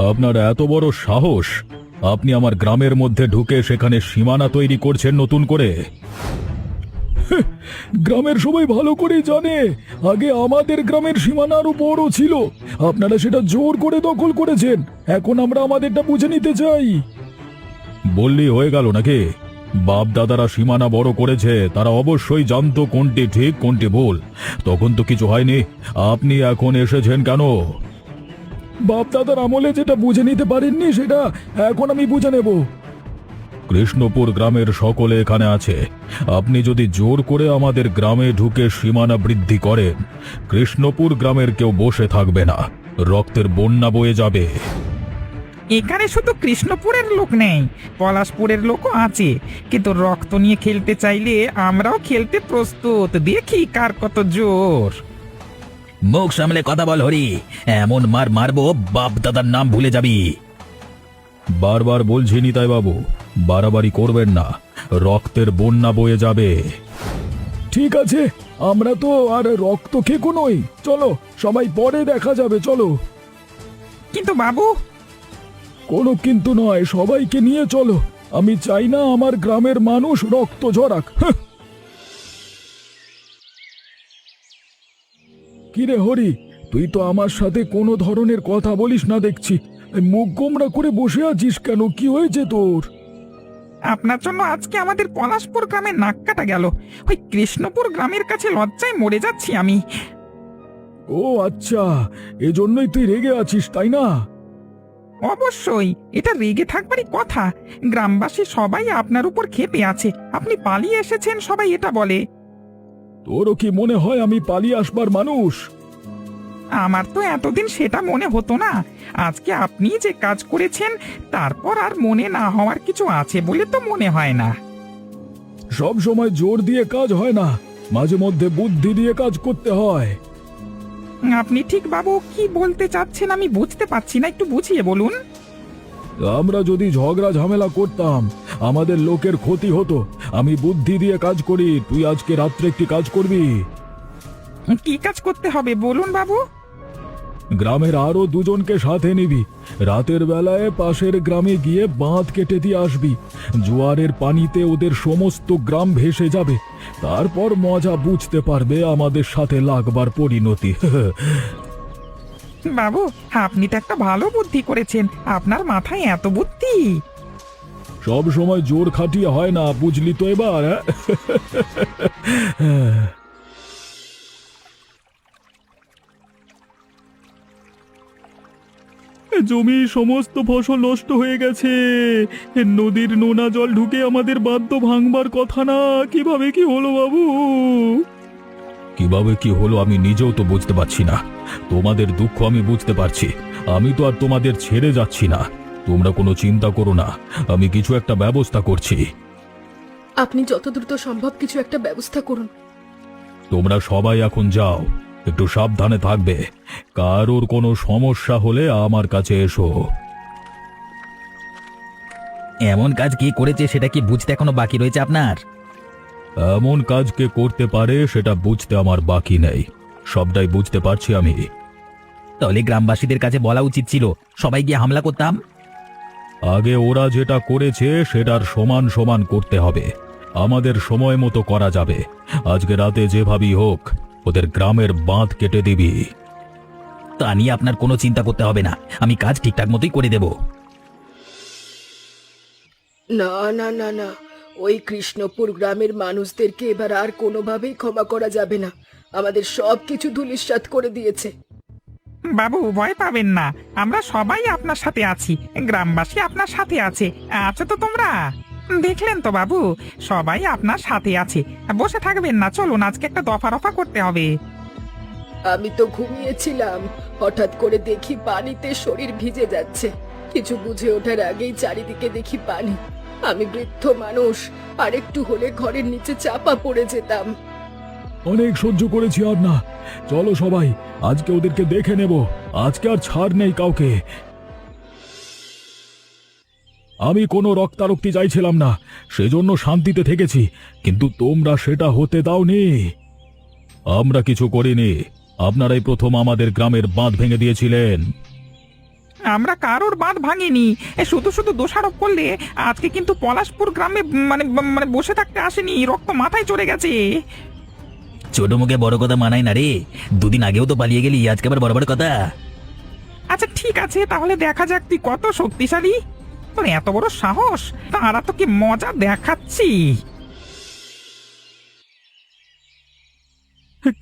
আপনার এত বড় সাহস! আপনি আমার গ্রামের মধ্যে ঢুকে সেখানে সীমানা তৈরি করছেন নতুন করে। গ্রামের সবাই ভালো করে জানে আগে আমাদের গ্রামের সীমানা আরো বড় ছিল। আপনারা সেটা জোর করে দখল করেছেন। এখন আমরা আমাদেরটা বুঝে নিতে চাই। বললি হয়ে গেল নাকি? বাপ দাদারা সীমানা বড় করেছে, তারা অবশ্যই জানতো কোনটি ঠিক কোনটি ভুল। তখন তো কিছু হয়নি, আপনি এখন এসেছেন কেন? বাপ দাদার আমলে যেটা বুঝে নিতে পারেননি সেটা এখন আমি বুঝে নেব। কৃষ্ণপুর গ্রামের সকলে এখানে আছে। আপনি যদি জোর করে আমাদের গ্রামে ঢুকে সীমানা বৃদ্ধি করেন, কৃষ্ণপুর গ্রামের কেউ বসে থাকবে না, রক্তের বন্যা বয়ে যাবে। এখানে শুধু কৃষ্ণপুরের লোক নেই, পলাশপুরের লোকও আছে। কিন্তু রক্ত নিয়ে খেলতে চাইলে আমরাও খেলতে প্রস্তুত। দেখি কার কত জোর। মুখ সামলে কথা বল হরি, এমন মার মারবো বাপ দাদার নাম ভুলে যাবি। বারবার বলছি নিতাই বাবু, বাড়াবাড়ি করবেন না, রক্তের বন্যা বয়ে যাবে। ঠিক আছে, আমরা তো আর রক্ত খেকো নই। চলো সবাই পরে দেখা যাবে, চলো। কিন্তু বাবু, কোনো কিন্তু নয়, সবাইকে নিয়ে চলো। আমি চাই না আমার গ্রামের মানুষ রক্ত ঝরাক। কিরে হরি, তুই তো আমার সাথে কোনো ধরনের কথা বলিস না দেখছি। মুখ গোমড়া করে বসে আছিস কেন? কি হয়েছে তোর? আপনার জন্য আজকে আমাদের পলাশপুর গ্রামে নাক কাটা গেল। ওই কৃষ্ণপুর গ্রামের কাছে লজ্জায় মরে যাচ্ছি আমি। ও আচ্ছা, এজন্যই তুই রেগে আছিস, তাই না? অবশ্যই, এটা রেগে থাকবারই কথা। গ্রামবাসী সবাই আপনার উপর ক্ষেপে আছে। আপনি পালিয়ে এসেছেন, সবাই এটা বলে। তোরও কি মনে হয় আমি পালিয়ে আসবার মানুষ? আমার তো এতদিন সেটা মনে হতো না। আজকে আপনি যে কাজ করেছেন, তারপর আর মনে না হওয়ার কিছু আছে বলে তো মনে হয় না। সব সময় জোর দিয়ে কাজ হয় না, মাঝে মধ্যে বুদ্ধি দিয়ে কাজ করতে হয়। আপনি ঠিক বাবু কি বলতে চাচ্ছেন আমি বুঝতে পারছি না, একটু বুঝিয়ে বলুন। আমরা যদি ঝগড়া ঝামেলা করতাম, আমাদের লোকের ক্ষতি হতো। আমি বুদ্ধি দিয়ে কাজ করি। তুই আজকে রাত্রে একটি কাজ করবি। কি কাজ করতে হবে বলুন বাবু। গ্রামের আরো দুজনকে সাথে নিবি। রাতের বেলায় পাশের গ্রামে গিয়ে বাঁধ কেটে দিয়ে আসবি। জোয়ারের পানিতে ওদের সমস্ত গ্রাম ভেসে যাবে। তারপর মজা বুঝতে পারবে আমাদের সাথে লাগবার পরিণতি। বাবু, আপনি তো একটা ভালো বুদ্ধি করেছেন। আপনার মাথায় এত বুদ্ধি! সব সময় জোর খাটিয়ে হয় না, বুঝলি তো এবার? জমি সমস্ত ফসল নষ্ট হয়ে গেছে। নদীর নোনা জল ঢুকে আমাদের বাঁধ ভাঙবার কথা না। কিভাবে কি হলো বাবু? কিভাবে কি হলো আমি নিজেও তো বুঝতে পারছি না। তোমাদের দুঃখ আমি বুঝতে পারছি। আমি তো আর তোমাদের ছেড়ে যাচ্ছি না। তোমরা কোনো চিন্তা করো না, আমি কিছু একটা ব্যবস্থা করছি। আপনি যত দ্রুত সম্ভব কিছু একটা ব্যবস্থা করুন। তোমরা সবাই এখন যাও, একটু সাবধানে থাকবে। কারোর কোনো সমস্যা হলে আমার কাছে এসো। এমন কাজ কে করেছে সেটা কি বুঝতে এখনো বাকি রয়েছে আপনার? এমন কাজ কে করতে পারে সেটা বুঝতে আমার বাকি নেই, সবটাই বুঝতে পারছি আমি। তাহলে গ্রামবাসীদের কাছে বলা উচিত ছিল, সবাই গিয়ে হামলা করতাম। আগে ওরা যেটা করেছে সেটার সমান সমান করতে হবে। আমাদের সময় মতো করা যাবে। আজকে রাতে যেভাবেই হোক ওদের গ্রামের বাঁধ কেটে দিবি। তা নিয়ে আপনার কোনো চিন্তা করতে হবে না, আমি কাজ ঠিকঠাক মতোই করে দেব। না না না না, ওই কৃষ্ণপুর গ্রামের মানুষদেরকে এবার আর কোনোভাবেই ক্ষমা করা যাবে না। আমাদের সব কিছু ধূলিসাৎ করে দিয়েছে। বাবু, ভয় পাবেন না, আমরা সবাই আপনার সাথে আছি। গ্রামবাসী আপনার সাথে আছে। আছো তো তোমরা? দেখলেন তো বাবু, সবাই আপনার সাথে আছে। বসে থাকবেন না, চলুন আজকে একটা দফা রফা করতে হবে। আমি তো ঘুমিয়েছিলাম, হঠাৎ করে দেখি পানিতে শরীর ভিজে যাচ্ছে। কিছু বুঝে ওঠার আগেই চারিদিকে দেখি পানি। আমি বৃদ্ধ মানুষ, আর একটু হলে ঘরের নিচে চাপা পড়ে যেতাম। অনেক সহ্য করেছি, আর না। চলো সবাই, আজকে ওদেরকে দেখে নেব। আজকে আর ছাড় নেই কাউকে। আমি কোনো রক্তারক্তি চাইছিলাম না, সেজন্য শান্তিতে থেকেছি। কিন্তু তোমরা সেটা হতে দাওনি। আমরা কিছু করিনি, আপনারাই প্রথম আমাদের গ্রামের বাঁধ ভেঙে দিয়েছিলেন। আমরা কারোর বাঁধ ভাঙিনি। শুধু শুধু দোষারোপ করলে আজকে কিন্তু পলাশপুর গ্রামে মানে মানে বসে থাকতে আসেনি, রক্ত মাথায় চড়ে গেছে। ছোট মুখে বড় কথা মানায় না রে। দুদিন আগেও তো পালিয়ে গেলি, আজকে আবার বড় বড় কথা। আচ্ছা ঠিক আছে, তাহলে দেখা যাক তুই কত শক্তিশালী। তোর এত বড় সাহস, তারা তো কি মজা দেখাচ্ছি।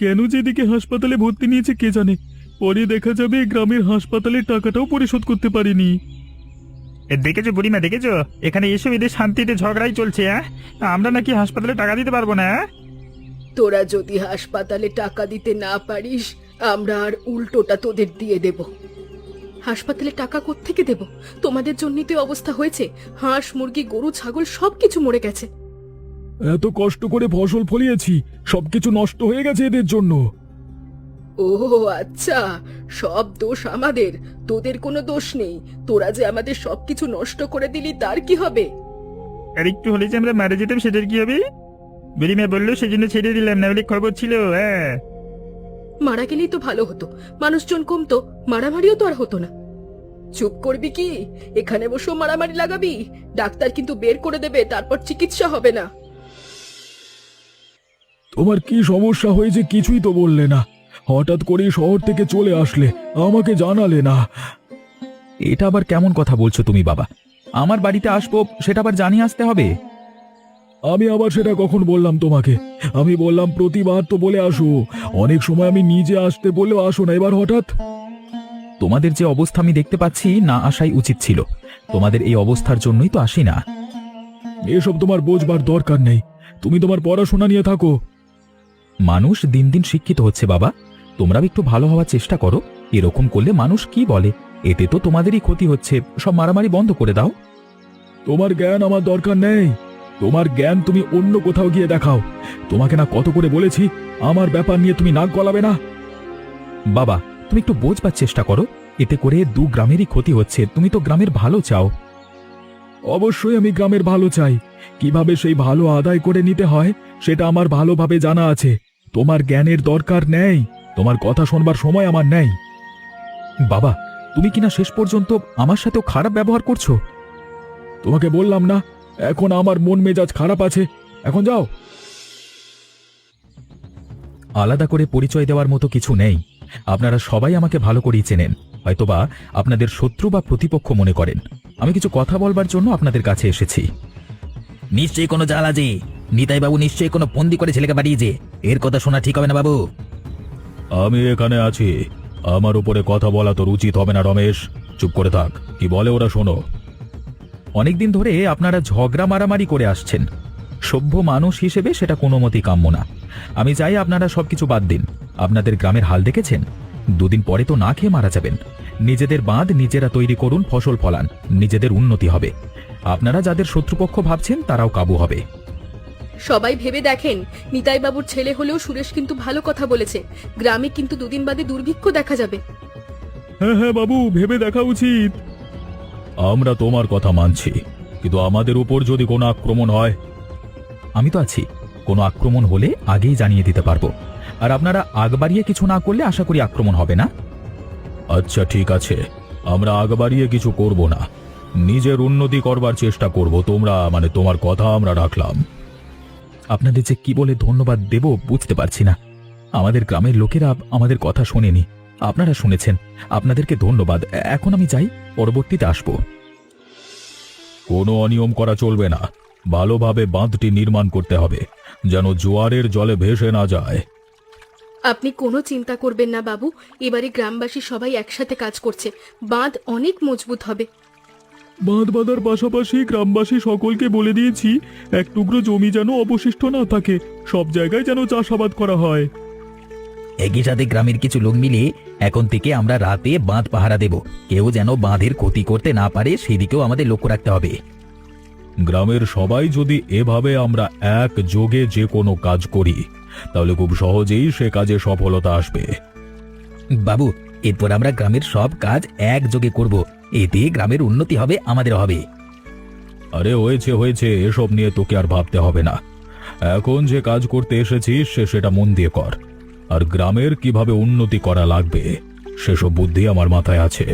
কেন যেদিকে হাসপাতালে ভর্তি নিয়েছে কে জানে, পরে দেখা যাবে গ্রামের হাসপাতালের টাকাটাও পরিশোধ করতে পারিনি। দেখেছো বুড়িমা, দেখেছো এখানে এসে এদের শান্তিতে ঝগড়াই চলছে। আমরা নাকি হাসপাতালে টাকা দিতে পারবো না। তোরা যদি হাসপাতালে টাকা দিতে না পারিস, আমরা আর উল্টোটা তোদের দিয়ে দেব। হাসপাতালে টাকা কোত্থেকে দেব? তোমাদের জন্যই তো এই অবস্থা হয়েছে। হাঁস, মুরগি, গরু, ছাগল সবকিছু মরে গেছে। এত কষ্ট করে ফসল ফলিয়েছি, সবকিছু নষ্ট হয়ে গেছে এদের জন্য। ও আচ্ছা, সব দোষ আমাদের, তোদের কোনো দোষ নেই। তোরা যে আমাদের সবকিছু নষ্ট করে দিলি তার কি হবে? আর একটু হলে যে আমরা মারা যেতাম, সেটার কি হবে? বুড়িমা বললো সেজন্য ছেড়ে দিলাম, না হলে খবর ছিল। হ্যাঁ, মারা গেলেই তো ভালো হতো, মানুষজন কমতো, মারামারিও তো আর হতো না। চুপ করবি কি? এখানে বসেও মারামারি লাগাবি? ডাক্তার কিন্তু বের করে দেবে, তারপর চিকিৎসা হবে না। তোমার কি সমস্যা হয়েছে কিছুই তো বললে না। হঠাৎ করে শহর থেকে চলে আসলে, আমাকে জানালে না। এটা আবার কেমন কথা বলছো তুমি বাবা? আমার বাড়িতে আসবো সেটা আবার জানিয়ে আসতে হবে? আমি আবার সেটা কখন বললাম তোমাকে? আমি বললাম প্রতিবার তো বলে আসো, অনেক সময় আমি নিজে আসতে বললেও আসো না, এবার হঠাৎ। তোমাদের যে অবস্থা আমি দেখতে পাচ্ছি, না আসাই উচিত ছিল। তোমাদের এই অবস্থার জন্যই তো আসি না। এসব তোমার বোঝবার দরকার নেই, তুমি তোমার পড়াশোনা নিয়ে থাকো। মানুষ দিন দিন শিক্ষিত হচ্ছে বাবা, তোমরাও একটু ভালো হওয়ার চেষ্টা করো। এরকম করলে মানুষ কি বলে, এতে তো তোমাদেরই ক্ষতি হচ্ছে। সব মারামারি বন্ধ করে দাও। তোমার জ্ঞান আমার দরকার নেই, তোমার জ্ঞান তুমি অন্য কোথাও গিয়ে দেখাও। তোমাকে না কত করে বলেছি, আমার ব্যাপার নিয়ে তুমি নাক গলাবে না। বাবা, তুমি একটু বোঝবার চেষ্টা করো। এতে করে দু গ্রামেরই ক্ষতি হচ্ছে, তুমি তো গ্রামের ভালো চাও। অবশ্যই আমি গ্রামের ভালো চাই, কিভাবে সেই ভালো আদায় করে নিতে হয় সেটা আমার ভালোভাবে জানা আছে। তোমার জ্ঞানের দরকার নেই, তোমার কথা শোনবার সময় আমার নেই। বাবা, তুমি কিনা শেষ পর্যন্ত আমার সাথেও খারাপ ব্যবহার করছো। তোমাকে বললাম না, এখন আমার মন মেজাজ খারাপ আছে, এখন যাও। আলাদা করে পরিচয় দেওয়ার মতো কিছু নেই। আপনারা সবাই আমাকে ভালো করেই চেনেন। হয়তোবা আপনাদের শত্রু বা প্রতিপক্ষ মনে করেন। আমি কিছু কথা বলবার জন্য আপনাদের কাছে এসেছি। নিশ্চয়ই কোনো জাল আছে। নিতাই বাবু নিশ্চয়ই কোনো ফন্দি করে ছেলেকে পাঠিয়েছে। এর কথা শোনা ঠিক হবে না বাবু। আমি এখানে আছি, আমার উপরে কথা বলা তোর উচিত হবে না রমেশ। চুপ করে থাক, কি বলে ওরা শোনো। অনেকদিন ধরে আপনারা ঝগড়া মারামারি করে আসছেন। সভ্য মানুষ হিসেবে সেটা কোনো মতেই কাম্য না। আমি চাই আপনারা সবকিছু বাদ দিন। আপনাদের গ্রামের হাল দেখেছেন, দুদিন পরে তো না খেয়ে মারা যাবেন। নিজেদের বাঁধ নিজেরা তৈরি করুন, ফসল ফলান, নিজেদের উন্নতি হবে। আপনারা যাদের শত্রুপক্ষ ভাবছেন তারাও কাবু হবে। সবাই ভেবে দেখেন, নিতাই বাবুর ছেলে হলেও সুরেশ কিন্তু ভালো কথা বলেছে। গ্রামে কিন্তু দুদিন বাদে দুর্ভিক্ষ দেখা যাবে। হ্যাঁ হ্যাঁ বাবু, ভেবে দেখা উচিত। আমরা তোমার কথা মানছি, কিন্তু আমাদের উপর যদি কোনো আক্রমণ হয়? আমি তো আছি, কোনো আক্রমণ হলে আগেই জানিয়ে দিতে পারবো। আর আপনারা আগ বাড়িয়ে কিছু না করলে আশা করি আক্রমণ হবে না। আচ্ছা ঠিক আছে, আমরা আগ বাড়িয়ে কিছু করব না, নিজের উন্নতি করবার চেষ্টা করব। তোমার কথা আমরা রাখলাম। আপনাদের যে কি বলে ধন্যবাদ দেব বুঝতে পারছি না। আমাদের গ্রামের লোকেরা আমাদের কথা শোনেনি, আপনারা শুনেছেন। আপনাদেরকে ধন্যবাদ। এখন আমি যাই, পরবর্তীতে আসবো। কোনো অনিয়ম করা চলবে না, ভালোভাবে বাঁধটি নির্মাণ করতে হবে, যেন জোয়ারের জলে ভেসে না যায়। আপনি কোনো চিন্তা করবেন না বাবু, এবারে গ্রামবাসী সবাই একসাথে কাজ করছে, বাঁধ অনেক মজবুত হবে। বাঁধ বাঁধার পাশাপাশি গ্রামবাসী সকলকে বলে দিয়েছি, এক টুকরো জমি যেন অবশিষ্ট না থাকে, সব জায়গায় যেন চাষাবাদ করা হয়। একই সাথে গ্রামের কিছু লোক মিলে এখন থেকে আমরা রাতে বাঁধ পাহারা দেব। কেউ যেন বাঁধের ক্ষতি করতে না পারে সেদিকেও আমাদের লক্ষ্য রাখতে হবে। গ্রামের সবাই যদি এভাবে আমরা একযোগে যে কোনো কাজ করি, তাহলে খুব সহজেই সে কাজে সফলতা আসবে। বাবু, এরপর আমরা গ্রামের সব কাজ একযোগে করব। এতে গ্রামের উন্নতি হবে, আমাদের হবে। আরে হয়েছে হয়েছে, এসব নিয়ে তোকে আর ভাবতে হবে না। এখন যে কাজ করতে এসেছিস সেটা মন দিয়ে কর। আর গ্রামের কিভাবে উন্নতি করা লাগবে সেসব বুদ্ধি আমার মাথায় আছে।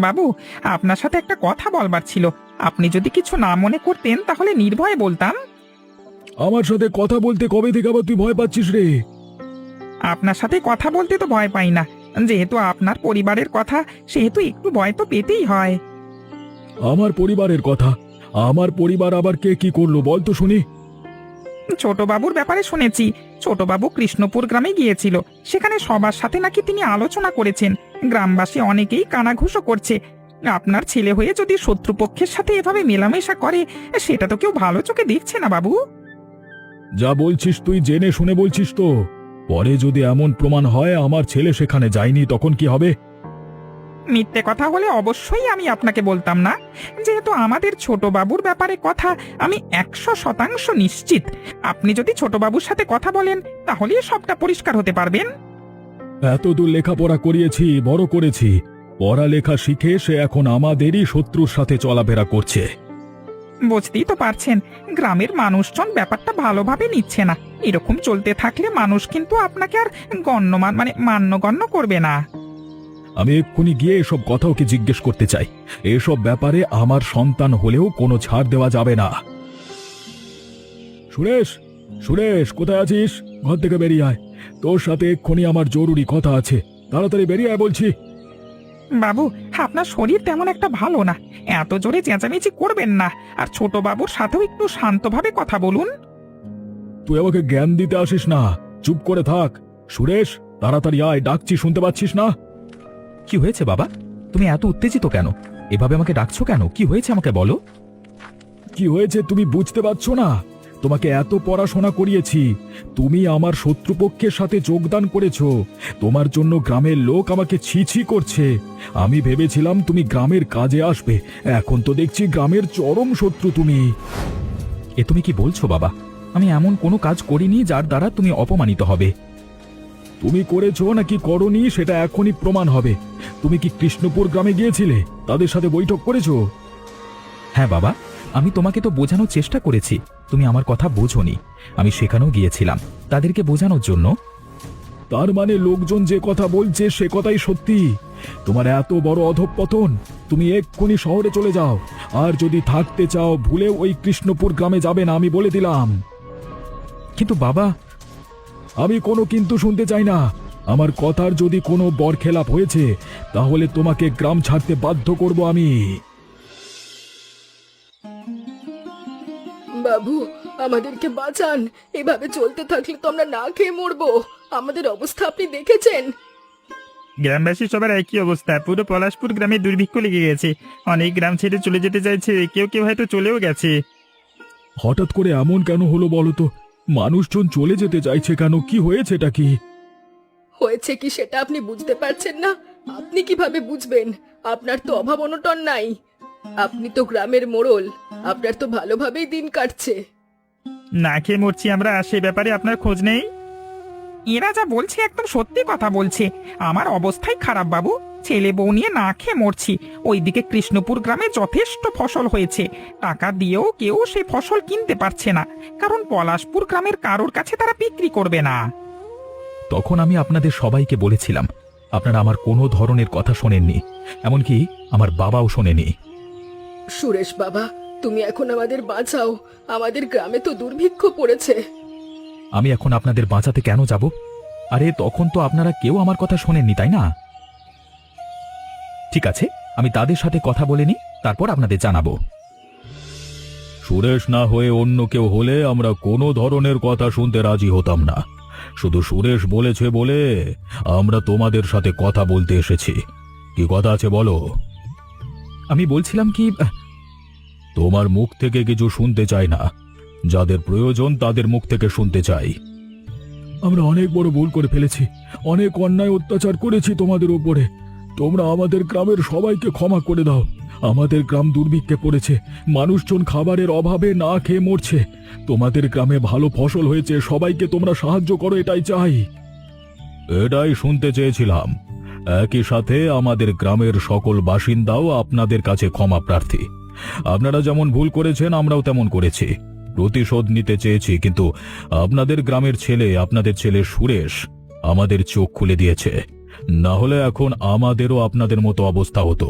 বাবু, আপনার সাথে একটা কথা বলবার ছিল। আপনি যদি কিছু না মনে করতেন তাহলে নির্ভয়ে বলতাম। আমার সাথে কথা বলতে কবে থেকে আবার তুই ভয় পাচ্ছিস রে? আপনার সাথে কথা বলতে তো ভয় পাই না, যেহেতু আপনার পরিবারের কথা, সেহেতু একটু ভয় তো পেতেই হয়। আমার পরিবারের কথা? আমার পরিবার আবার কে কি করলো বল তো শুনি। ছোটবাবুর ব্যাপারে শুনেছি, ছোটবাবু কৃষ্ণপুর গ্রামে গিয়েছিল। সেখানে সবার সাথে নাকি তিনি আলোচনা করেছেন। গ্রামবাসী অনেকেই কানাঘুষো করছে। আপনার ছেলে হয়ে যদি শত্রুপক্ষের সাথে এভাবে মেলামেশা করে, সেটা তো কেউ ভালো চোখে দেখছে না বাবু। যা বলছিস তুই জেনে শুনে বলছিস তো? পরে যদি এমন প্রমাণ হয় আমার ছেলে সেখানে যায়নি, তখন কি হবে? মিথ্যে কথা হলে অবশ্যই আমি আপনাকে বলতাম না। যেহেতু আমাদের ছোটবাবুর ব্যাপারে কথা, আমি 100% নিশ্চিত। আপনি যদি ছোটবাবুর সাথে কথা বলেন, তাহলেই সবটা পরিষ্কার হতে পারবেন। এত দূর লেখাপড়া করিয়েছি, বড় করেছি, পড়ালেখা শিখে সে এখন আমাদেরই শত্রুর সাথে চলাফেরা করছে। বুঝতেই তো পারছেন, গ্রামের মানুষজন ব্যাপারটা ভালোভাবে নিচ্ছে না। এরকম চলতে থাকলে মানুষ কিন্তু আপনাকে আর মান্যগণ্য করবে না। আমি এক্ষুনি গিয়ে এসব কথা ওকে জিজ্ঞেস করতে চাই। এসব ব্যাপারে আমার সন্তান হলেও কোনো ছাড় দেওয়া যাবে না। সুরেশ, সুরেশ, কোথায় আছিস? ঘর থেকে বেরিয়ে আয়, তোর সাথে এক্ষুনি আমার জরুরি কথা আছে। তাড়াতাড়ি বেরিয়ে আয় বলছি। বাবু, আপনার শরীর তেমন একটা ভালো না, এত জোরে চেঁচামেচি করবেন না। আর ছোটবাবুর সাথেও একটু শান্তভাবে কথা বলুন। তুই আমাকে জ্ঞান দিতে আসিস না, চুপ করে থাক। সুরেশ, তাড়াতাড়ি আয়, ডাকছি, শুনতে পাচ্ছিস না? কি হয়েছে বাবা? তুমি এত উত্তেজিত কেন? এভাবে আমাকে ডাকছো কেন? কি হয়েছে আমাকে বলো। কি হয়েছে তুমি বুঝতে পারছো না? তোমাকে এত পড়াশোনা করিয়েছি, তুমি আমার শত্রুপক্ষের সাথে যোগদান করেছো। তোমার জন্য গ্রামের লোক আমাকে ছি ছি করছে। আমি ভেবেছিলাম তুমি গ্রামের কাজে আসবে, এখন তো দেখছি গ্রামের চরম শত্রু তুমি। এ তুমি কি বলছো বাবা? আমি এমন কোনো কাজ করিনি যার দ্বারা তুমি অপমানিত হবে। তুমি করেছো নাকি করনি সেটা এখনই প্রমাণ হবে। তুমি কি কৃষ্ণপুর গ্রামে গিয়েছিলে? তাদের সাথে বৈঠক করেছো? হ্যাঁ বাবা, আমি তোমাকে তো বোঝানোর চেষ্টা করেছি, তুমি আমার কথা বোঝোনি। আমি সেখানেও গিয়েছিলাম তাদেরকে বোঝানোর জন্য। তার মানে লোকজন যে কথা বলছে সে কথাই সত্যি? তোমার এত বড় অধঃপতন! তুমি এক্ষুনি শহরে চলে যাও, আর যদি থাকতে চাও ভুলে ওই কৃষ্ণপুর গ্রামে যাবে না, আমি বলে দিলাম। কিন্তু বাবা, আমি কোনো কিন্তু শুনতে চাই না। আমার কথার যদি কোনো বরখেলাপ হয়েছে তাহলে তোমাকে গ্রাম ছাড়তে বাধ্য করব আমি। বাবু, আমাদেরকে বাঁচান। এভাবে চলতে থাকলে তো আমরা না খেয়ে মরবো। আমাদের অবস্থা আপনি দেখেছেন। গ্রামবাসী সবার একই অবস্থা, পুরো পলাশপুর গ্রামে দুর্ভিক্ষ লেগে গেছে। অনেক গ্রাম ছেড়ে চলে যেতে চাইছে, কেউ কেউ হয়তো চলেও গেছে। হঠাৎ করে এমন কেন হলো বলো তো? মানুষজন চলে যেতে চাইছে কেন? কি হয়েছে এটা? কি হয়েছে কি সেটা আপনি বুঝতে পারছেন না? আপনি কিভাবে বুঝবেন? আপনার তো অভাব অনটন নাই। আপনি তো গ্রামের মোড়ল, আপনার তো ভালোভাবেই দিন কাটছে। না খেয়ে মরছি আমরা, সে ব্যাপারে আপনার খোঁজ নেই? এরা যা বলছে একদম সত্যি কথা বলছে। আমার অবস্থাই খারাপ বাবু, ছেলে বউ নিয়ে না খেয়ে মরছি। ওইদিকে কৃষ্ণপুর গ্রামে যথেষ্ট ফসল হয়েছে, টাকা দিয়েও কেউ সেই ফসল কিনতে পারছে না, কারণ পলাশপুর গ্রামের কারোর কাছে তারা বিক্রি করবে না। তখন আমি আপনাদের সবাইকে বলেছিলাম, আপনারা আমার কোনো ধরনের কথা শোনেননি, এমনকি আমার বাবাও শোনেনি। সুরেশ বাবা, তুমি এখন আমাদের বাঁচাও। আমাদের গ্রামে তো দুর্ভিক্ষ পড়েছে। আমি এখন আপনাদের বাঁচাতে কেন যাব? আরে তখন তো আপনারা কেউ আমার কথা শোনেননি, তাই না? ঠিক আছে, আমি তাদের সাথে কথা বলে নিই, তারপর আপনাদের জানাবো। সুরেশ না হয়ে অন্য কেউ হলে আমরা কোনো ধরনের কথা শুনতে রাজি হতাম না। শুধু সুরেশ বলেছে বলে আমরা তোমাদের সাথে কথা বলতে এসেছি। কি কথা আছে বলো? আমি বলছিলাম কি, তোমার মুখ থেকে কিছু শুনতে চাই না, যাদের প্রয়োজন তাদের মুখ থেকে শুনতে চাই। আমরা অনেক বড় ভুল করে ফেলেছি, অনেক অন্যায় অত্যাচার করেছি তোমাদের উপরে। তোমরা আমাদের গ্রামের সবাইকে ক্ষমা করে দাও। আমাদের গ্রাম দুর্ভিক্ষে পড়েছে, মানুষজন খাবারের অভাবে না খেয়ে মরছে। তোমাদের গ্রামে ভালো ফসল হয়েছে, সবাইকে তোমরা সাহায্য করো, এটাই চাই। এটাই শুনতে চেয়েছিলাম। একই সাথে আমাদের গ্রামের সকল বাসিন্দাও আপনাদের কাছে ক্ষমা প্রার্থী। আপনারা যেমন ভুল করেছেন আমরাও তেমন করেছি, প্রতিশোধ নিতে চেয়েছি, কিন্তু আপনাদের গ্রামের ছেলে, আপনাদের ছেলে সুরেশ আমাদের চোখ খুলে দিয়েছে। না হলে এখন আমাদেরও আপনাদের মতো অবস্থা হতো।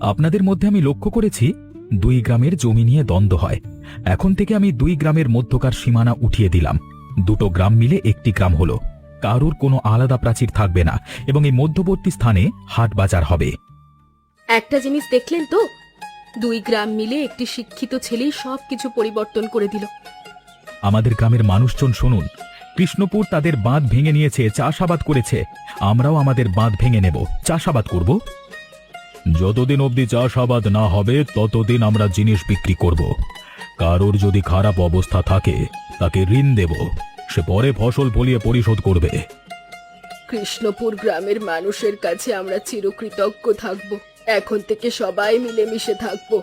আপনাদের মধ্যে আমি লক্ষ্য করেছি দুই গ্রামের জমি নিয়ে দ্বন্দ্ব হয়। এখন থেকে আমি দুই গ্রামের মধ্যকার সীমানা উঠিয়ে দিলাম। দুটো গ্রাম মিলে একটি গ্রাম হলো। কারোর কোনো আলাদা প্রাচীর থাকবে না এবং এই মধ্যবর্তী স্থানে হাট বাজার হবে। একটা জিনিস দেখলেন তো, দুই গ্রাম মিলে একটি শিক্ষিত ছেলেই সবকিছু পরিবর্তন করে দিল। আমাদের গ্রামের মানুষজন শুনুন, কৃষ্ণপুর তাদের বাঁধ ভেঙে নিয়েছে, চাষাবাদ করেছে। আমরাও আমাদের বাঁধ ভেঙে নেব, চাষাবাদ করব। যতদিন অবধি চাষাবাদ না হবে ততদিন আমরা জিনিস বিক্রি করব। কারোর যদি খারাপ অবস্থা থাকে তাকে ঋণ দেব, সে পরে ফসল ফলিয়ে পরিশোধ করবে। কৃষ্ণপুর গ্রামের মানুষের কাছে আমরা চিরকৃতজ্ঞ থাকব। এখন থেকে সবাই মিলেমিশে থাকবো।